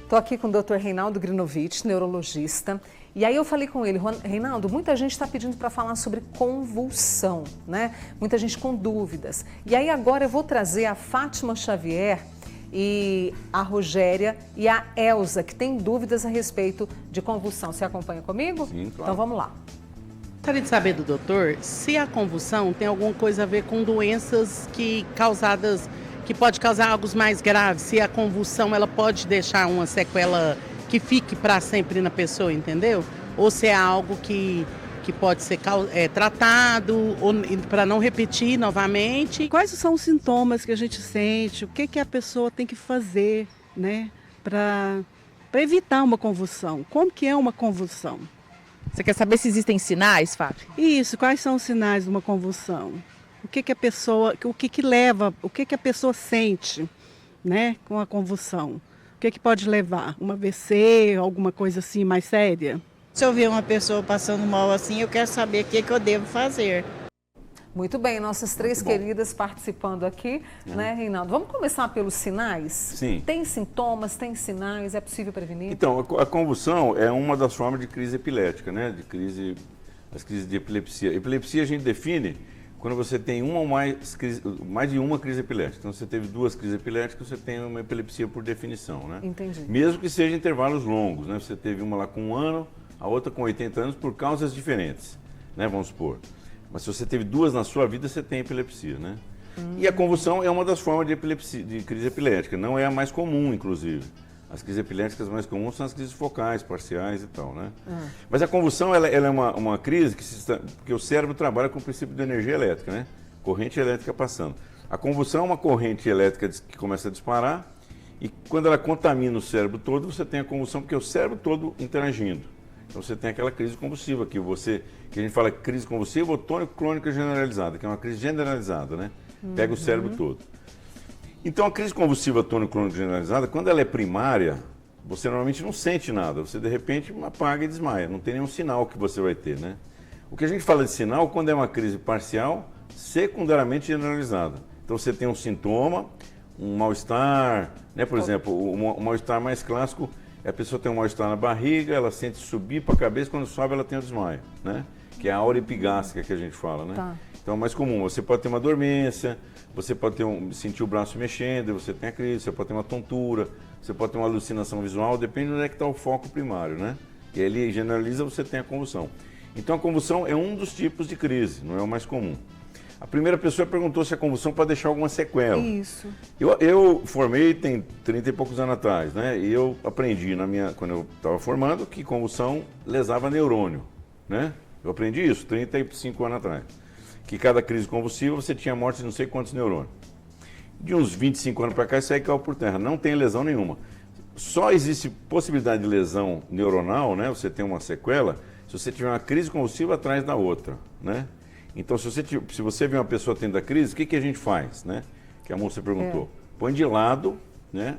Estou aqui com o Dr. Reinaldo Grinovich, neurologista. E aí eu falei com ele, Reinaldo, muita gente está pedindo para falar sobre convulsão, né? Muita gente com dúvidas. E aí agora eu vou trazer a Fátima Xavier e a Rogéria e a Elza, que tem dúvidas a respeito de convulsão. Você acompanha comigo? Sim, claro. Então vamos lá. Gostaria de saber do doutor se a convulsão tem alguma coisa a ver com doenças que pode causar algo mais graves, se a convulsão ela pode deixar uma sequela que fique para sempre na pessoa, entendeu? Ou se é algo que pode ser tratado para não repetir novamente. Quais são os sintomas que a gente sente? O que a pessoa tem que fazer, né, para evitar uma convulsão? Como que é uma convulsão? Você quer saber se existem sinais, Fábio? Isso, quais são os sinais de uma convulsão? O que a pessoa sente, né, com a convulsão? O que pode levar? Um AVC, alguma coisa assim mais séria? Se eu ver uma pessoa passando mal assim, eu quero saber o que eu devo fazer. Muito bem, nossas três queridas participando aqui, né, Reinaldo? Vamos começar pelos sinais? Sim. Tem sintomas, tem sinais, é possível prevenir? Então, a convulsão é uma das formas de crise epilética, né? As crises de epilepsia. Epilepsia a gente define quando você tem uma ou mais de uma crise epilética. Então, você teve 2 crises epiléticas, você tem uma epilepsia por definição, né? Entendi. Mesmo que seja intervalos longos, né? Você teve uma lá com 1 ano, a outra com 80 anos, por causas diferentes, né? Vamos supor. Mas se você teve 2 na sua vida, você tem epilepsia, né? E a convulsão é uma das formas de epilepsia, de crise epilética, não é a mais comum, inclusive. As crises epiléticas mais comuns são as crises focais, parciais e tal, né? Mas a convulsão, ela é uma crise que o cérebro trabalha com o princípio de energia elétrica, né? Corrente elétrica passando. A convulsão é uma corrente elétrica que começa a disparar e quando ela contamina o cérebro todo, você tem a convulsão, porque é o cérebro todo interagindo. Então você tem aquela crise convulsiva que a gente fala crise convulsiva ou tônico-clônica generalizada, que é uma crise generalizada, né? Pega o cérebro todo. Então a crise convulsiva tônico-clônica generalizada, quando ela é primária, você normalmente não sente nada, você de repente apaga e desmaia, não tem nenhum sinal que você vai ter, né? O que a gente fala de sinal quando é uma crise parcial, secundariamente generalizada. Então você tem um sintoma, um mal-estar, né? Por exemplo, o mal-estar mais clássico a pessoa tem um mal-estar na barriga, ela sente subir para a cabeça, quando sobe ela tem o desmaio, né? Que é a aura epigástrica que a gente fala, né? Tá. Então é mais comum, você pode ter uma dormência, você pode sentir o braço mexendo, você tem a crise, você pode ter uma tontura, você pode ter uma alucinação visual, depende de onde é que está o foco primário, né? E aí ele generaliza, você tem a convulsão. Então a convulsão é um dos tipos de crise, não é o mais comum. A primeira pessoa perguntou se a convulsão pode deixar alguma sequela. Isso. Eu formei tem 30 e poucos anos atrás, né? E eu aprendi quando eu estava formando que convulsão lesava neurônio, né? Eu aprendi isso 35 anos atrás. Que cada crise convulsiva você tinha morte de não sei quantos neurônios. De uns 25 anos para cá isso aí caiu por terra, não tem lesão nenhuma. Só existe possibilidade de lesão neuronal, né? Você tem uma sequela, se você tiver uma crise convulsiva atrás da outra, né? Então, se você vê uma pessoa tendo a crise, o que a gente faz, né? Que a moça perguntou. Põe de lado, né?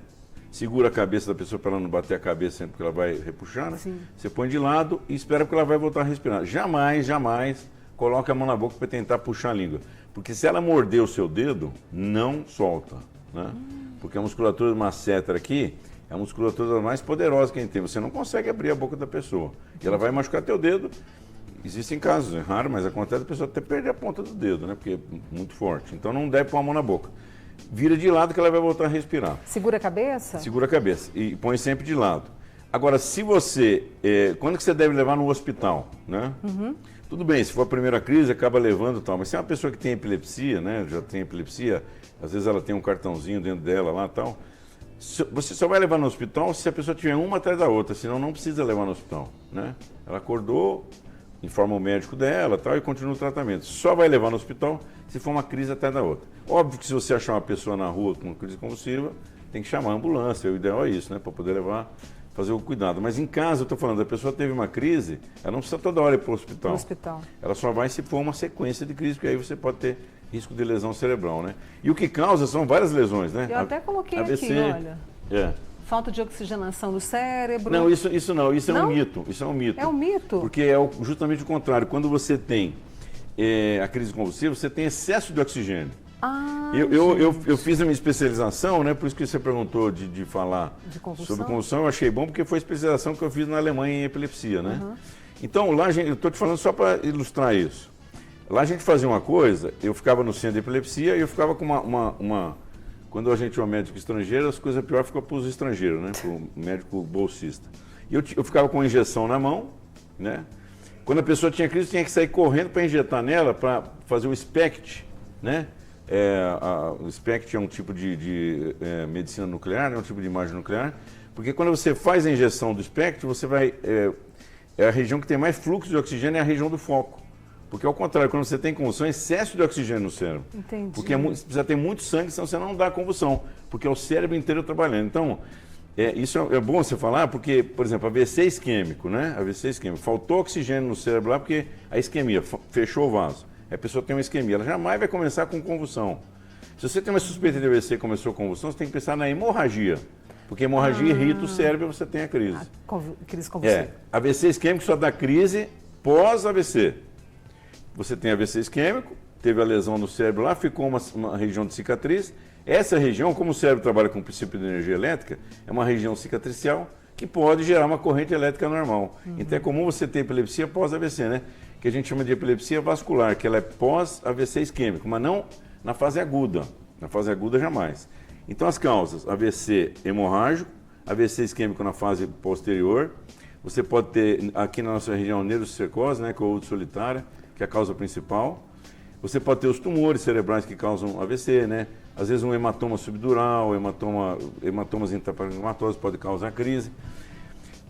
Segura a cabeça da pessoa para ela não bater a cabeça sempre que ela vai repuxar, né? Sim. Você põe de lado e espera que ela vai voltar a respirar. Jamais coloque a mão na boca para tentar puxar a língua. Porque se ela morder o seu dedo, não solta, né? Porque a musculatura do masseter aqui é a musculatura mais poderosa que a gente tem. Você não consegue abrir a boca da pessoa. E ela vai machucar teu dedo. Existem casos, é raro, mas acontece a pessoa até perder a ponta do dedo, né? Porque é muito forte. Então não deve pôr a mão na boca. Vira de lado que ela vai voltar a respirar. Segura a cabeça? Segura a cabeça e põe sempre de lado. Agora, se você... quando que você deve levar no hospital, né? Tudo bem, se for a primeira crise, acaba levando e tal. Mas se é uma pessoa que tem epilepsia, né? Já tem epilepsia, às vezes ela tem um cartãozinho dentro dela lá e tal. Você só vai levar no hospital se a pessoa tiver uma atrás da outra, senão não precisa levar no hospital, né? Ela acordou... informa o médico dela tal, e continua o tratamento. Só vai levar no hospital se for uma crise até da outra. Óbvio que se você achar uma pessoa na rua com uma crise convulsiva, tem que chamar a ambulância, o ideal é isso, né? Para poder levar, fazer o cuidado. Mas em casa, eu estou falando, a pessoa teve uma crise, ela não precisa toda hora ir para o hospital. Ela só vai se for uma sequência de crise, porque aí você pode ter risco de lesão cerebral, né? E o que causa são várias lesões, né? Eu até coloquei AVC, aqui, olha. É. Falta de oxigenação do cérebro. Não, isso não, isso Não? é um mito. Isso é um mito. É um mito? Porque é justamente o contrário. Quando você tem a crise convulsiva, você tem excesso de oxigênio. Eu fiz a minha especialização, né? Por isso que você perguntou de falar sobre convulsão. Eu achei bom porque foi a especialização que eu fiz na Alemanha em epilepsia, né? Então, lá, eu estou te falando só para ilustrar isso. Lá a gente fazia uma coisa, eu ficava no centro de epilepsia e eu ficava com quando a gente é um médico estrangeiro, as coisas piores ficam para os estrangeiros, né? Para o médico bolsista. E eu ficava com a injeção na mão, né? Quando a pessoa tinha crise, tinha que sair correndo para injetar nela, para fazer o SPECT, né? O SPECT é um tipo de medicina nuclear, é um tipo de imagem nuclear, porque quando você faz a injeção do SPECT, você vai... a região que tem mais fluxo de oxigênio é a região do foco. Porque, ao contrário, quando você tem convulsão, é excesso de oxigênio no cérebro. Entendi. Porque precisa ter muito sangue, senão você não dá convulsão, porque é o cérebro inteiro trabalhando. Então, isso é bom você falar, porque, por exemplo, AVC isquêmico, né? AVC isquêmico. Faltou oxigênio no cérebro lá, porque a isquemia, fechou o vaso. A pessoa tem uma isquemia, ela jamais vai começar com convulsão. Se você tem uma suspeita de AVC e começou com convulsão, você tem que pensar na hemorragia. Porque a hemorragia irrita o cérebro e você tem a crise. Crise convulsiva. AVC isquêmico só dá crise pós-AVC. Você tem AVC isquêmico, teve a lesão no cérebro lá, ficou uma região de cicatriz. Essa região, como o cérebro trabalha com o princípio de energia elétrica, é uma região cicatricial que pode gerar uma corrente elétrica normal. Então é comum você ter epilepsia pós-AVC, né? Que a gente chama de epilepsia vascular, que ela é pós-AVC isquêmico, mas não na fase aguda. Na fase aguda, jamais. Então as causas, AVC hemorrágico, AVC isquêmico na fase posterior. Você pode ter, aqui na nossa região, neurocercose, né, que é o outro solitária, que é a causa principal. Você pode ter os tumores cerebrais que causam AVC, né? Às vezes um hematoma subdural, hematomas intraparencimatosos pode causar crise.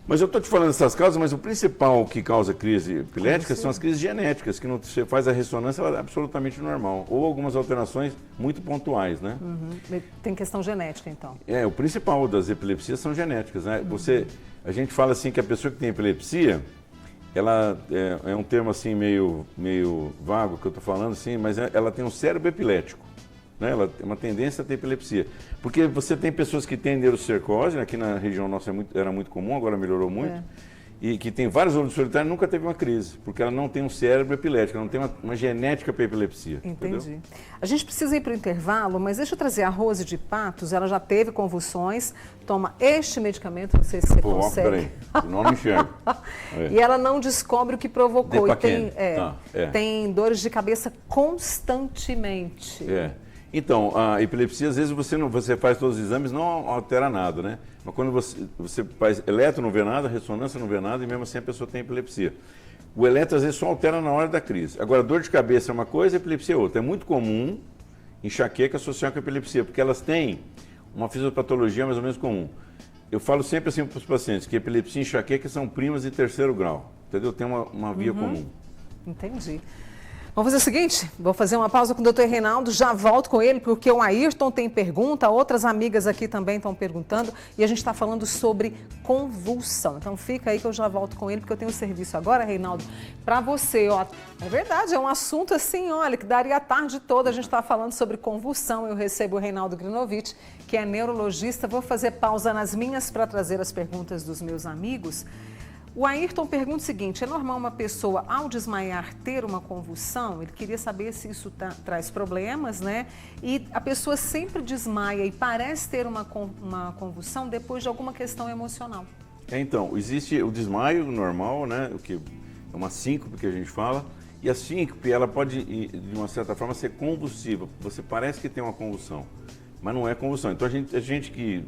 Mas eu estou te falando dessas causas, mas o principal que causa crise epilética são as crises genéticas, que não, você faz a ressonância, ela é absolutamente normal. Ou algumas alterações muito pontuais, né? Tem questão genética, então. O principal das epilepsias são genéticas, né? A gente fala assim que a pessoa que tem epilepsia, ela é um termo assim meio vago que eu estou falando, assim, mas ela tem um cérebro epilético, né? Ela tem uma tendência a ter epilepsia. Porque você tem pessoas que têm neurocercose, né? Aqui na região nossa era muito comum, agora melhorou muito, e que tem vários olhos solitários, nunca teve uma crise, porque ela não tem um cérebro epilético, ela não tem uma genética para epilepsia. Entendi. Entendeu? A gente precisa ir para o intervalo, mas deixa eu trazer a Rose de Patos, ela já teve convulsões, toma este medicamento, não sei se você consegue. Peraí, não me enxergo. E ela não descobre o que provocou. Depaquene. Tem dores de cabeça constantemente. Então, a epilepsia, às vezes você faz todos os exames, não altera nada, né? Mas quando você faz eletro, não vê nada, ressonância, não vê nada, e mesmo assim a pessoa tem epilepsia. O eletro, às vezes, só altera na hora da crise. Agora, dor de cabeça é uma coisa, epilepsia é outra. É muito comum enxaqueca associar com epilepsia, porque elas têm uma fisiopatologia mais ou menos comum. Eu falo sempre assim para os pacientes, que epilepsia e enxaqueca são primas de terceiro grau, entendeu? Tem uma via comum. Entendi. Vamos fazer o seguinte, vou fazer uma pausa com o Dr. Reinaldo, já volto com ele, porque o Ayrton tem pergunta, outras amigas aqui também estão perguntando, e a gente está falando sobre convulsão. Então fica aí que eu já volto com ele, porque eu tenho um serviço agora, Reinaldo, para você. Ó, é verdade, é um assunto assim, olha, que daria a tarde toda, a gente está falando sobre convulsão. Eu recebo o Reinaldo Grinovich, que é neurologista. Vou fazer pausa nas minhas para trazer as perguntas dos meus amigos. O Ayrton pergunta o seguinte, é normal uma pessoa, ao desmaiar, ter uma convulsão? Ele queria saber se isso traz problemas, né? E a pessoa sempre desmaia e parece ter uma convulsão depois de alguma questão emocional. Então, existe o desmaio normal, né? O que é uma síncope que a gente fala, e a síncope, ela pode, de uma certa forma, ser convulsiva. Você parece que tem uma convulsão, mas não é convulsão. Então, a gente que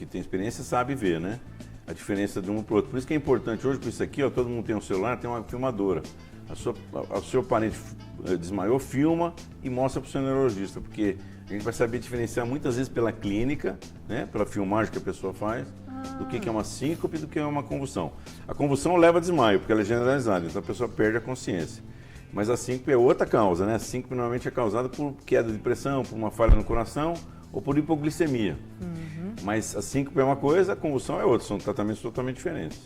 tem experiência sabe ver, né? A diferença de um para o outro. Por isso que é importante, hoje com isso aqui, ó, todo mundo tem um celular, tem uma filmadora. O seu parente desmaiou, filma e mostra para o seu neurologista, porque a gente vai saber diferenciar muitas vezes pela clínica, né, pela filmagem que a pessoa faz, do que é uma síncope e do que é uma convulsão. A convulsão leva a desmaio, porque ela é generalizada, então a pessoa perde a consciência. Mas a síncope é outra causa, né? A síncope normalmente é causada por queda de pressão, por uma falha no coração ou por hipoglicemia. Mas a síncope é uma coisa, a convulsão é outra, são tratamentos totalmente diferentes.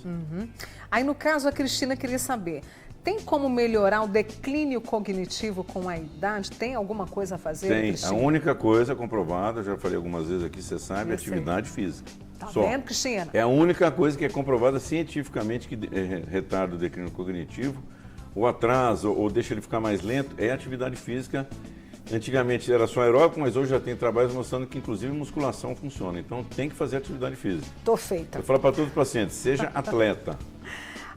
Aí, no caso, a Cristina queria saber, tem como melhorar o declínio cognitivo com a idade? Tem alguma coisa a fazer, Tem. Cristina? A única coisa comprovada, já falei algumas vezes aqui, você sabe, é atividade física. Tá Só. vendo, Cristina? É a única coisa que é comprovada cientificamente que retarda o declínio cognitivo, ou atrasa, ou deixa ele ficar mais lento, é a atividade física. Antigamente era só aeróbico, mas hoje já tem trabalhos mostrando que inclusive musculação funciona. Então tem que fazer atividade física. Tô feita. Eu falo para todos os pacientes, seja atleta.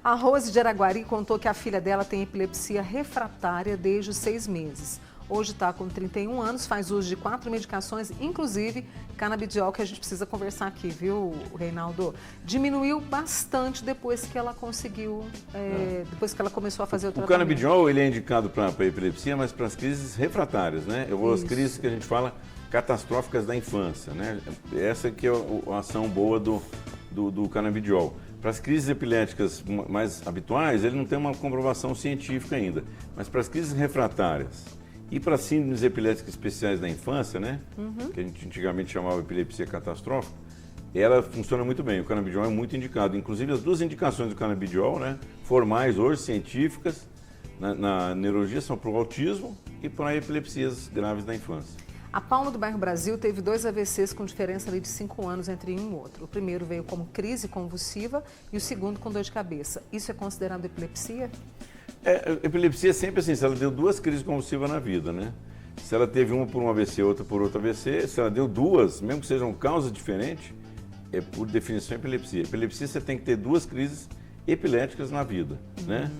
A Rose de Araguari contou que a filha dela tem epilepsia refratária desde os 6 meses. Hoje está com 31 anos, faz uso de 4 medicações, inclusive canabidiol, que a gente precisa conversar aqui, viu, Reinaldo? Diminuiu bastante depois que ela conseguiu, depois que ela começou a fazer o O tratamento. canabidiol ele é indicado para epilepsia, mas para as crises refratárias, né? As crises que a gente fala catastróficas da infância, né? Essa que é a ação boa do canabidiol. Para as crises epiléticas mais habituais, ele não tem uma comprovação científica ainda, mas para as crises refratárias e para síndromes epiléticas especiais da infância, né? Que a gente antigamente chamava de epilepsia catastrófica, ela funciona muito bem. O canabidiol é muito indicado. Inclusive, as duas indicações do canabidiol, né, formais hoje, científicas, na neurologia, são para o autismo e para epilepsias graves da infância. A Paula do Bairro Brasil teve 2 AVCs com diferença ali de 5 anos entre um e outro. O primeiro veio como crise convulsiva e o segundo com dor de cabeça. Isso é considerado epilepsia? Epilepsia é sempre assim, se ela deu 2 crises convulsivas na vida, né? Se ela teve uma por um AVC, outra por outro AVC, se ela deu 2, mesmo que sejam causas diferentes, é por definição epilepsia. Epilepsia você tem que ter 2 crises epiléticas na vida, né?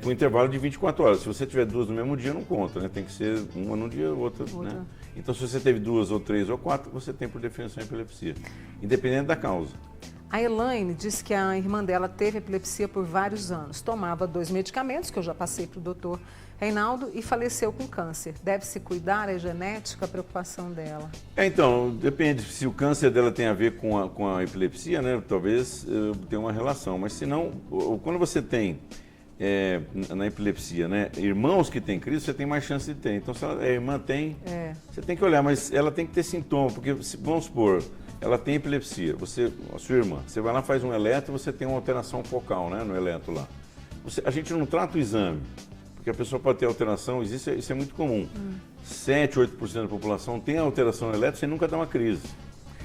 Com intervalo de 24 horas. Se você tiver 2 no mesmo dia, não conta, né? Tem que ser uma num dia, outra. Né? Então, se você teve 2 ou 3 ou 4, você tem por definição epilepsia, independente da causa. A Elaine disse que a irmã dela teve epilepsia por vários anos. Tomava 2 medicamentos, que eu já passei para o doutor Reinaldo, e faleceu com câncer. Deve-se cuidar, é genética a preocupação dela? Então, depende. Se o câncer dela tem a ver com a epilepsia, né? Talvez tenha uma relação. Mas se não, quando você tem na epilepsia, né, irmãos que têm crise, você tem mais chance de ter. Então, se a irmã tem, você tem que olhar, mas ela tem que ter sintoma, porque, vamos supor, ela tem epilepsia, a sua irmã, você vai lá, faz um eletro, você tem uma alteração focal, né, no eletro lá. A gente não trata o exame, porque a pessoa pode ter alteração, isso é muito comum. 7, 8% da população tem alteração no eletro sem nunca dar uma crise.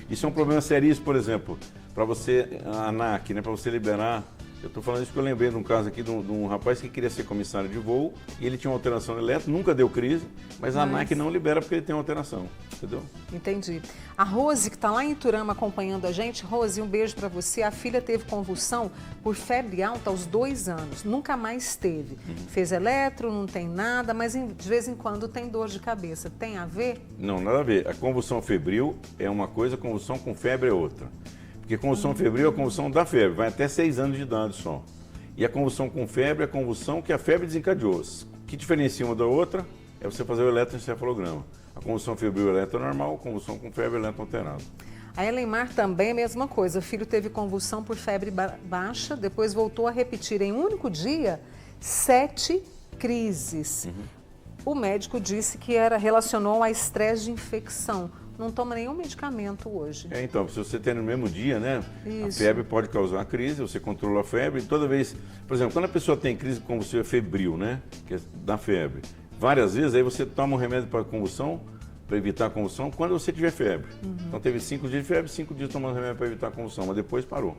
Isso é um problema seríssimo, por exemplo, para você, a ANAC, né, para você liberar. Eu estou falando isso porque eu lembrei de um caso aqui de um rapaz que queria ser comissário de voo e ele tinha uma alteração no eletro, nunca deu crise, mas a ANAC não libera porque ele tem uma alteração, entendeu? Entendi. A Rose, que está lá em Iturama acompanhando a gente, Rose, um beijo para você. A filha teve convulsão por febre alta aos 2 anos, nunca mais teve. Fez eletro, não tem nada, mas de vez em quando tem dor de cabeça. Tem a ver? Não, nada a ver. A convulsão febril é uma coisa, a convulsão com febre é outra. Porque a convulsão febril é a convulsão da febre, vai até 6 anos de idade só. E a convulsão com febre é a convulsão que a febre desencadeou. O que diferencia uma da outra é você fazer o eletroencefalograma. A convulsão febril é eletronormal, a convulsão com febre é eletroalterada. A Elemar também é a mesma coisa. O filho teve convulsão por febre baixa, depois voltou a repetir em um único dia 7 crises. O médico disse que relacionou a estresse de infecção. Não toma nenhum medicamento hoje. Então, se você tem no mesmo dia, né? Isso. A febre pode causar crise, você controla a febre. Toda vez, por exemplo, quando a pessoa tem crise convulsiva febril, né? Que é da febre, várias vezes aí você toma um remédio para convulsão, para evitar a convulsão, quando você tiver febre. Então teve 5 dias de febre, 5 dias tomando remédio para evitar a convulsão, mas depois parou.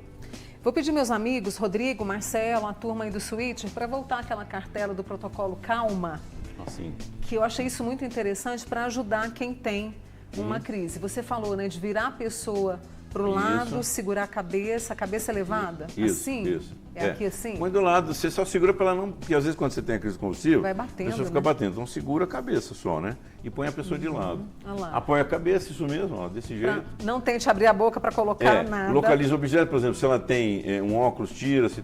Vou pedir meus amigos, Rodrigo, Marcelo, a turma aí do Switch, para voltar aquela cartela do protocolo Calma, Assim. que eu achei isso muito interessante para ajudar quem tem uma crise. Você falou, né, de virar a pessoa para o lado, segurar a cabeça elevada? Isso, assim? isso. É aqui assim? Põe do lado, você só segura para ela não... Porque às vezes quando você tem a crise convulsiva, Vai batendo, a pessoa fica né? batendo. Então segura a cabeça só, né? E põe a pessoa de lado. Olha lá. Apoia a cabeça, isso mesmo, ó, desse jeito. Não tente abrir a boca para colocar nada. Localiza o objeto, por exemplo, se ela tem um óculos, tira, se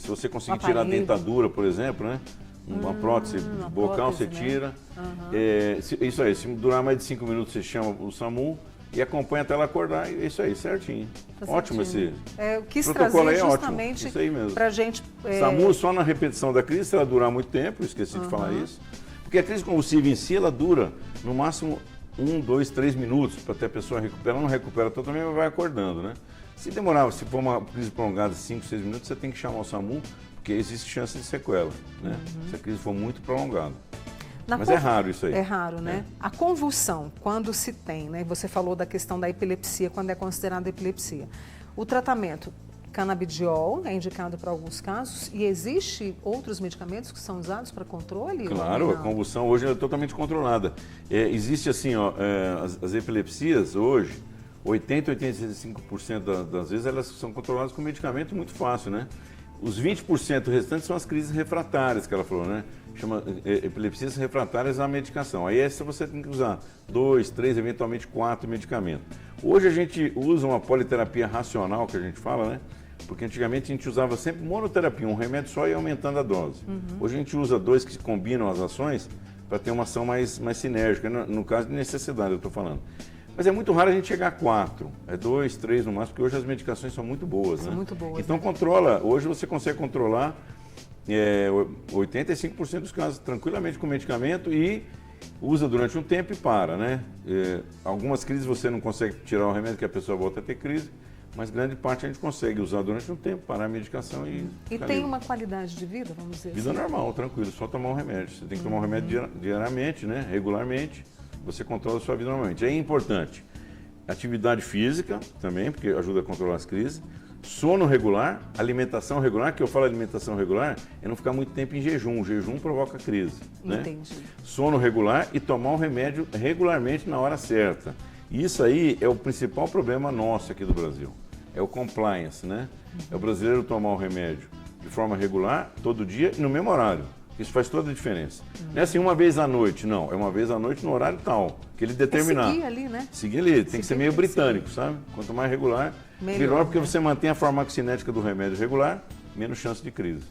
você conseguir tirar a dentadura, por exemplo, né? Uma prótese bucal, você tira. Isso aí, se durar mais de 5 minutos, você chama o SAMU e acompanha até ela acordar. É isso aí, certinho. Tá ótimo certinho. esse Eu quis protocolo trazer aí, é justamente ótimo. Isso aí mesmo. para a gente... SAMU só na repetição da crise, se ela durar muito tempo, esqueci de falar isso. Porque a crise convulsiva em si, ela dura no máximo 1, 2, 3 minutos para até a pessoa recuperar. Ela não recupera totalmente, mas vai acordando, né? Se demorar, se for uma crise prolongada de 5, 6 minutos, você tem que chamar o SAMU, porque existe chance de sequela, né? Se a crise for muito prolongada. Mas é raro isso aí. É raro, né? A convulsão, quando se tem, né? Você falou da questão da epilepsia, quando é considerada epilepsia. O tratamento canabidiol, é indicado para alguns casos, e existe outros medicamentos que são usados para controle? Claro, a convulsão hoje é totalmente controlada. Existe assim, as epilepsias hoje, 80, 85% das vezes elas são controladas com medicamento muito fácil, né? Os 20% restantes são as crises refratárias que ela falou, né? Chama epilepsias refratárias à medicação. Aí essa você tem que usar 2, 3, eventualmente 4 medicamentos. Hoje a gente usa uma politerapia racional, que a gente fala, né? Porque antigamente a gente usava sempre monoterapia, um remédio só e aumentando a dose. Hoje a gente usa 2 que combinam as ações para ter uma ação mais sinérgica, no caso de necessidade eu estou falando. Mas é muito raro a gente chegar a 4, 2, 3 no máximo, porque hoje as medicações são muito boas, né? Muito boas. Então controla, hoje você consegue controlar 85% dos casos tranquilamente com medicamento e usa durante um tempo e para, né? Algumas crises você não consegue tirar o remédio que a pessoa volta a ter crise, mas grande parte a gente consegue usar durante um tempo, parar a medicação e tem uma qualidade de vida, vamos dizer vida assim? normal, tranquilo, só tomar um remédio. Você tem que tomar um remédio diariamente, né? Regularmente, você controla a sua vida normalmente. É importante atividade física também, porque ajuda a controlar as crises. Sono regular, alimentação regular, que eu falo alimentação regular, é não ficar muito tempo em jejum. O jejum provoca crise. Entendi. Né? Sono regular e tomar o remédio regularmente na hora certa. E isso aí é o principal problema nosso aqui do Brasil. É o compliance, né? É o brasileiro tomar o remédio de forma regular, todo dia e no mesmo horário. Isso faz toda a diferença. Não é assim uma vez à noite, não. É uma vez à noite no horário tal, que ele determinar. Seguir ali, né? Seguir ali. Tem que ser meio britânico, sabe? Quanto mais regular, melhor porque você mantém a farmacocinética do remédio regular, menos chance de crise.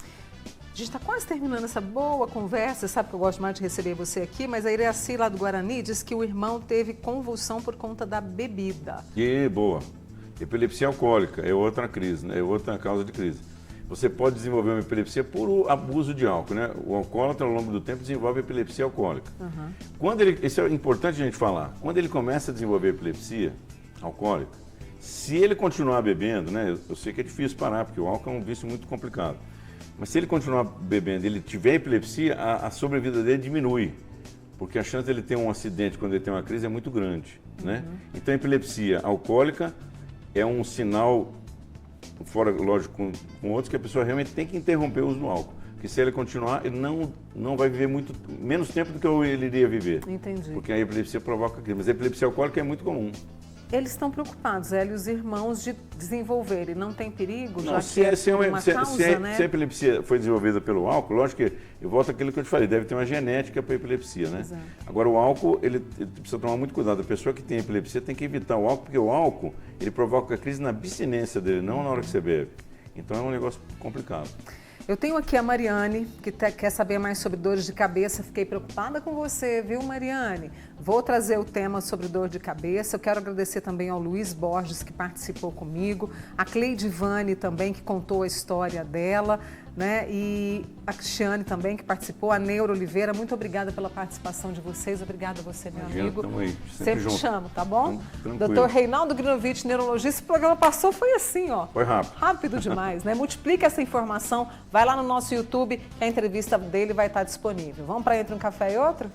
A gente está quase terminando essa boa conversa. Você sabe que eu gosto mais de receber você aqui, mas a Iraci lá do Guarani disse que o irmão teve convulsão por conta da bebida. E boa. Epilepsia alcoólica é outra crise, né? É outra causa de crise. Você pode desenvolver uma epilepsia por abuso de álcool, né? O alcoólatra, ao longo do tempo, desenvolve epilepsia alcoólica. Isso é importante a gente falar. Quando ele começa a desenvolver epilepsia alcoólica, se ele continuar bebendo, né? Eu sei que é difícil parar, porque o álcool é um vício muito complicado. Mas se ele continuar bebendo e ele tiver epilepsia, a sobrevida dele diminui. Porque a chance dele ter um acidente quando ele tem uma crise é muito grande, né? Então, a epilepsia alcoólica é um sinal, fora, lógico, com outros, que a pessoa realmente tem que interromper o uso do álcool. Porque se ele continuar, ele não vai viver menos tempo do que ele iria viver. Entendi. Porque a epilepsia provoca crise. Mas a epilepsia alcoólica é muito comum. Eles estão preocupados, ela e os irmãos, de desenvolverem. Não tem perigo? Não, já se a epilepsia foi desenvolvida pelo álcool, lógico que, eu volto àquilo que eu te falei, deve ter uma genética para a epilepsia, né? Exato. Agora, o álcool, ele precisa tomar muito cuidado. A pessoa que tem epilepsia tem que evitar o álcool, porque o álcool, ele provoca crise na abstinência dele, não na hora que você bebe. Então, é um negócio complicado. Eu tenho aqui a Mariane, que quer saber mais sobre dores de cabeça. Fiquei preocupada com você, viu, Mariane? Vou trazer o tema sobre dor de cabeça. Eu quero agradecer também ao Luiz Borges, que participou comigo, a Cleidivane também, que contou a história dela, né? E a Cristiane também, que participou, a Neura Oliveira. Muito obrigada pela participação de vocês. Obrigada a você, meu amigo. Tamo aí, sempre junto. chamo, tá bom? Tranquilo. Dr. Reinaldo Grinovich, neurologista. O programa passou, foi assim, ó. Foi rápido. Rápido demais, né? Multiplica essa informação. Vai lá no nosso YouTube, que a entrevista dele vai estar disponível. Vamos para Entre um Café e Outro?